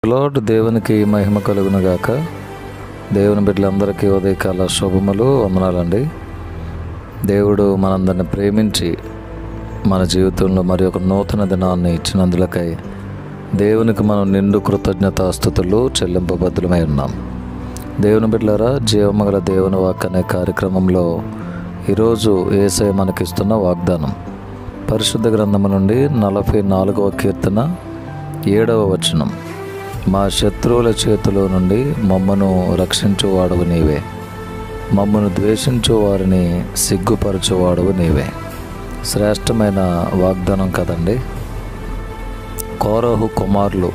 Lord. దేవునికి మహిమ కలుగును గాక. దేవుని బిడ్డలందరికీ ఉదయకాల శుభములు, వందనాలండి. దేవుడు మనందరిని ప్రేమించి మన జీవితంలో మరి ఒక నూతన దినాన్ని ఇచ్చినందులకై దేవునికి మనం నిండు కృతజ్ఞతాస్తుతులు చెల్లింపబద్ధులమై ఉన్నాం. దేవుని బిడ్డలారా, జీవమగల దేవుని వాక్ అనే కార్యక్రమంలో ఈరోజు యేసయ్య మనకిస్తున్న వాగ్దానం పరిశుద్ధ గ్రంథము నుండి 44వ కీర్తన 7వ వచనం. మా శత్రువుల చేతిలో నుండి మమ్మను రక్షించువాడవు నీవే, మమ్మను ద్వేషించు వారిని సిగ్గుపరచువాడవు నీవే. శ్రేష్టమైన వాగ్దానం కదండి. కోరహు కుమారులు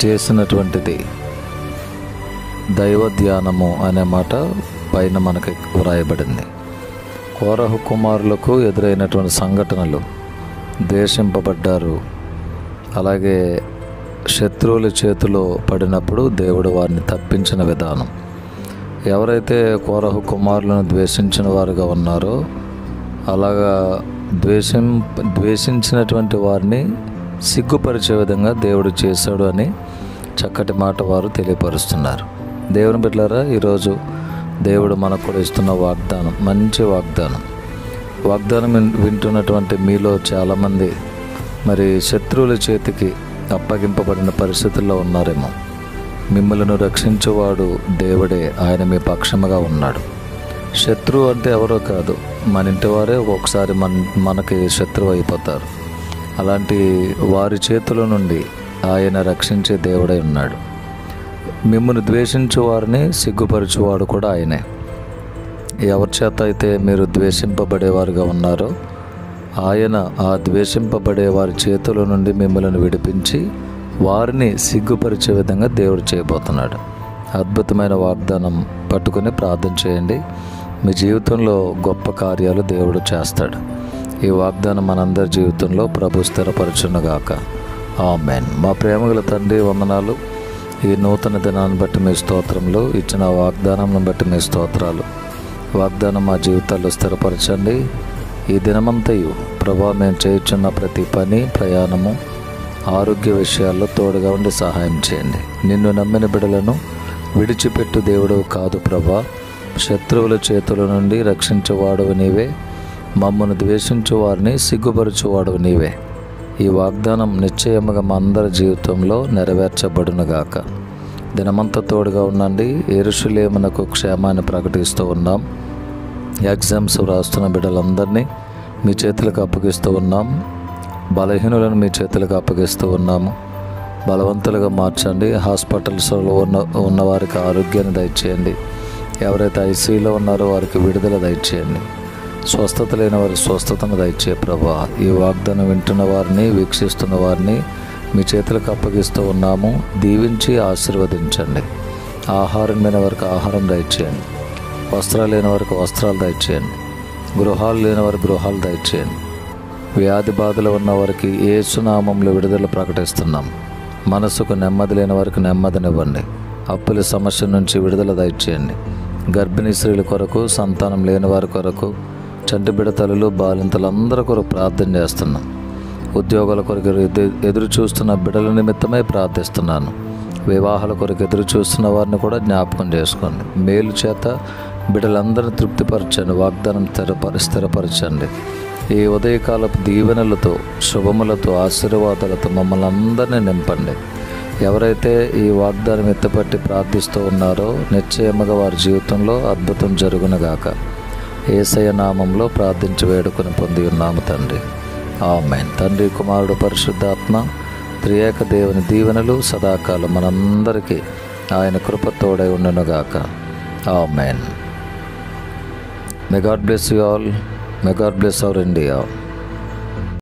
చేసినటువంటిది దైవ ధ్యానము అనే మాట పైన మనకి వ్రాయబడింది. కోరహు కుమారులకు ఎదురైనటువంటి సంఘటనలు, ద్వేషింపబడ్డారు. అలాగే శత్రువుల చేతిలో పడినప్పుడు దేవుడు వారిని తప్పించిన విధానం. ఎవరైతే కోరహు కుమారులను ద్వేషించిన వారుగా ఉన్నారో అలాగా ద్వేషించినటువంటి వారిని సిగ్గుపరిచే విధంగా దేవుడు చేశాడు అని చక్కటి మాట వారు తెలియపరుస్తున్నారు. దేవుని బిడ్డలారా, ఈరోజు దేవుడు మనకు కూడా ఇస్తున్న వాగ్దానం మంచి వాగ్దానం వింటున్నటువంటి మీలో చాలామంది మరి శత్రువుల చేతికి అప్పగింపబడిన పరిస్థితుల్లో ఉన్నారేమో. మిమ్మల్ని రక్షించేవాడు దేవుడే, ఆయన మీ పక్షముగా ఉన్నాడు. శత్రువు అంటే ఎవరో కాదు, మన ఇంటి వారే ఒక్కొక్కసారి మనకి శత్రువు అయిపోతారు. అలాంటి వారి చేతుల నుండి ఆయన రక్షించే దేవుడై ఉన్నాడు. మిమ్మల్ని ద్వేషించే వారిని సిగ్గుపరచువాడు కూడా ఆయనే. ఎవరి చేత అయితే మీరు ద్వేషింపబడేవారుగా ఉన్నారో ఆయన ఆ ద్వేషింపబడే వారి చేతుల నుండి మిమ్మల్ని విడిపించి వారిని సిగ్గుపరిచే విధంగా దేవుడు చేయబోతున్నాడు. అద్భుతమైన వాగ్దానం పట్టుకుని ప్రార్థన చేయండి. మీ జీవితంలో గొప్ప కార్యాలు దేవుడు చేస్తాడు. ఈ వాగ్దానం మనందరి జీవితంలో ప్రభు స్థిరపరచునుగాక. ఆమేన్. మా ప్రేమగల తండ్రి, వందనాలు. ఈ నూతన దినాన్ని బట్టి మీ స్తోత్రములు, ఇచ్చిన వాగ్దానం బట్టి మీ స్తోత్రాలు. వాగ్దానం మా జీవితాల్లో స్థిరపరచండి. ఈ దినమంతయు ప్రభా మేము చేయుచున్న ప్రతి పని, ప్రయాణము, ఆరోగ్య విషయాల్లో తోడుగా ఉండి సహాయం చేయండి. నిన్ను నమ్మిన బిడ్డలను విడిచిపెట్టు దేవుడు కాదు ప్రభా. శత్రువుల చేతుల నుండి రక్షించేవాడవు నీవే, మమ్మను ద్వేషించు వారిని సిగ్గుపరచువాడవు నీవే. ఈ వాగ్దానం నిశ్చయముగా మా అందరి జీవితంలో నెరవేర్చబడునుగాక. దినమంతా తోడుగా ఉండండి. యెరూషలేమునకు క్షేమాన్ని ప్రకటిస్తూ ఉన్నాం. ఎగ్జామ్స్ రాస్తున్న బిడ్డలందరినీ మీ చేతులకు అప్పగిస్తూ ఉన్నాం. బలహీనులను మీ చేతులకు అప్పగిస్తూ ఉన్నాము. బలవంతులుగా మార్చండి. హాస్పిటల్స్లో ఉన్న వారికి ఆరోగ్యాన్ని దయచేయండి. ఎవరైతే ఐసీయూలో ఉన్నారో వారికి విడుదల దయచేయండి. స్వస్థత లేని వారికి స్వస్థతను దయచే ప్రభా. ఈ వాగ్దానం వింటున్న వారిని, వీక్షిస్తున్న వారిని మీ చేతులకు అప్పగిస్తూ ఉన్నాము. దీవించి ఆశీర్వదించండి. ఆహారం లేని వారికి ఆహారం దయచేయండి. వస్త్రాలు లేని వారికి వస్త్రాలు దయచేయండి. గృహాలు లేని వారికి గృహాలు దయచేయండి. వ్యాధి బాధలు ఉన్న వారికి యేసు నామములో విడుదల ప్రకటిస్తున్నాం. మనసుకు నెమ్మది లేని వారికి నెమ్మదినివ్వండి. అప్పుల సమస్య నుంచి విడుదల దయచేయండి. గర్భిణీ స్త్రీల కొరకు, సంతానం లేని వారి కొరకు, చంటి బిడ్డ తల్లులు, బాలింతలందరి కొరకు ప్రార్థన చేస్తున్నాం. ఉద్యోగాల కొరకు ఎదురు చూస్తున్న బిడ్డల నిమిత్తమై ప్రార్థిస్తున్నాను. వివాహాల కొరకు ఎదురు చూస్తున్న వారిని కూడా జ్ఞాపకం చేసుకోండి. మేలు చేత బిడ్డలందరినీ తృప్తిపరచండి. వాగ్దానం స్థిరపరచండి. ఈ ఉదయకాలపు దీవెనలతో, శుభములతో, ఆశీర్వాదాలతో మమ్మల్ని అందరినీ నింపండి. ఎవరైతే ఈ వాగ్దానం ఎత్తుపట్టి ప్రార్థిస్తూ ఉన్నారో నిశ్చయముగా వారి జీవితంలో అద్భుతం జరుగునుగాక. యేసయ్య నామంలో ప్రార్థించి వేడుకొని పొంది ఉన్నాము తండ్రి. ఆమేన్. తండ్రి, కుమారుడు, పరిశుద్ధాత్మ త్రియేక దేవుని దీవెనలు సదాకాలం మనందరికీ ఆయన కృప తోడై ఉండునుగాక. ఆమేన్. May God bless you all. May God bless our India.